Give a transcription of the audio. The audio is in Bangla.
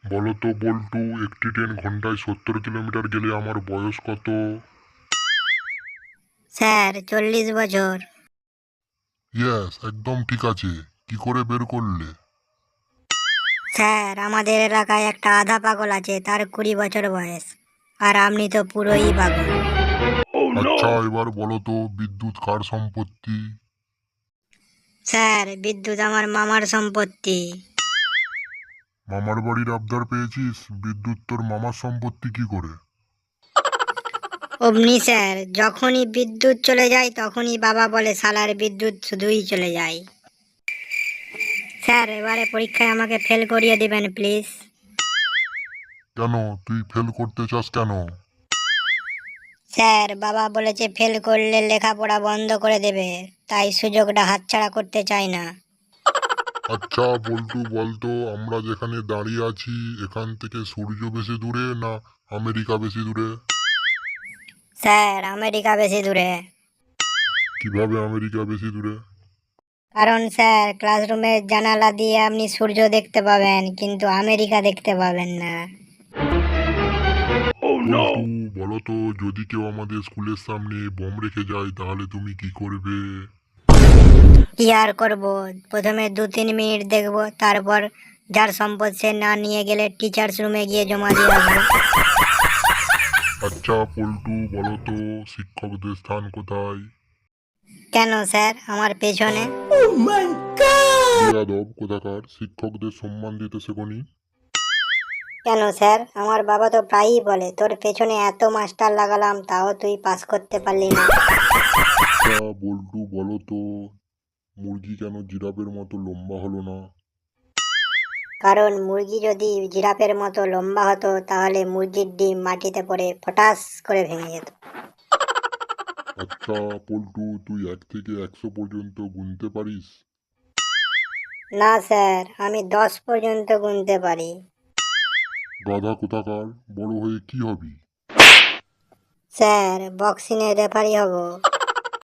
বলো তো বল্টু, একটি ট্রেন ঘন্টায় 70 কিলোমিটার গেলে আমার বয়স কত? স্যার 40 বছর। ইয়েস, একদম ঠিক আছে। কি করে বের করলে? স্যার আমাদের এলাকায় একটা আধা পাগল আছে, তার 20 বছর বয়স। আর আপনি তো পুরোই পাগল। আচ্ছা, এবার বলো তো বিদ্যুৎ কার সম্পত্তি? স্যার বিদ্যুৎ আমার মামার সম্পত্তি। মামার বাড়ির আবদার পেয়েছিস, বিদ্যুৎ তোর মামার সম্পত্তি কি করে? অমনি স্যার, যখনই বিদ্যুৎ চলে যায় তখনই বাবা বলে শালার বিদ্যুৎ শুধুই চলে যায়। স্যার এবারে পরীক্ষায় আমাকে ফেল করিয়ে দিবেন প্লিজ। কেন, তুই ফেল করতে চাস কেন? স্যার বাবা বলেছে ফেল করলে লেখাপড়া বন্ধ করে দেবে, তাই সুযোগটা হাতছাড়া করতে চাই না। আচ্ছা বল্টু, বলতো আমরা যেখানে দাঁড়িয়ে আছি এখান থেকে সূর্য বেশি দূরে না আমেরিকা বেশি দূরে? স্যার আমেরিকা বেশি দূরে। কিভাবে আমেরিকা বেশি দূরে? কারণ স্যার ক্লাসরুমের জানালা দিয়ে আপনি সূর্য দেখতে পাবেন, কিন্তু আমেরিকা দেখতে পাবেন না। বল্টু, বলতো যদি কেউ আমাদের স্কুলের সামনে বোম রেখে যায় তাহলে তুমি কি করবে? কি আর করবো, প্রথমে 2-3 মিনিট দেখবো, তারপর যার সম্পদ সে না নিয়ে গেলে টিচার্স রুমে গিয়ে জমা দিয়ে আসবো। আচ্ছা পল্টু, বলতো শিক্ষকদের স্থান কোথায়? কেন স্যার, আমার পেছনে। বেয়াদব কোথাকার, শিক্ষকদের সম্মান দিতে শেখনি? কেন স্যার, আমার বাবা তো প্রায়ই বলে তোর পেছনে এত মাস্টার লাগালাম তাও তুই পাস করতে পারলি না। আচ্ছা বল্টু, বলতো মুরগি কেন জিরাফের মতো লম্বা হলো না? কারণ মুরগি যদি জিরাফের মতো লম্বা হতো তাহলে মুরগির ডিম মাটিতে পড়ে ফটাস করে ভেঙে যেত। আচ্ছা পল্টু, তুই 1 থেকে 100 পর্যন্ত গুনতে পারিস? না স্যার, আমি 10 পর্যন্ত গুনতে পারি। গাধা কোথাকার, বড় হয়ে কি হবি? স্যার বক্সিংয়ের রেফারি হব।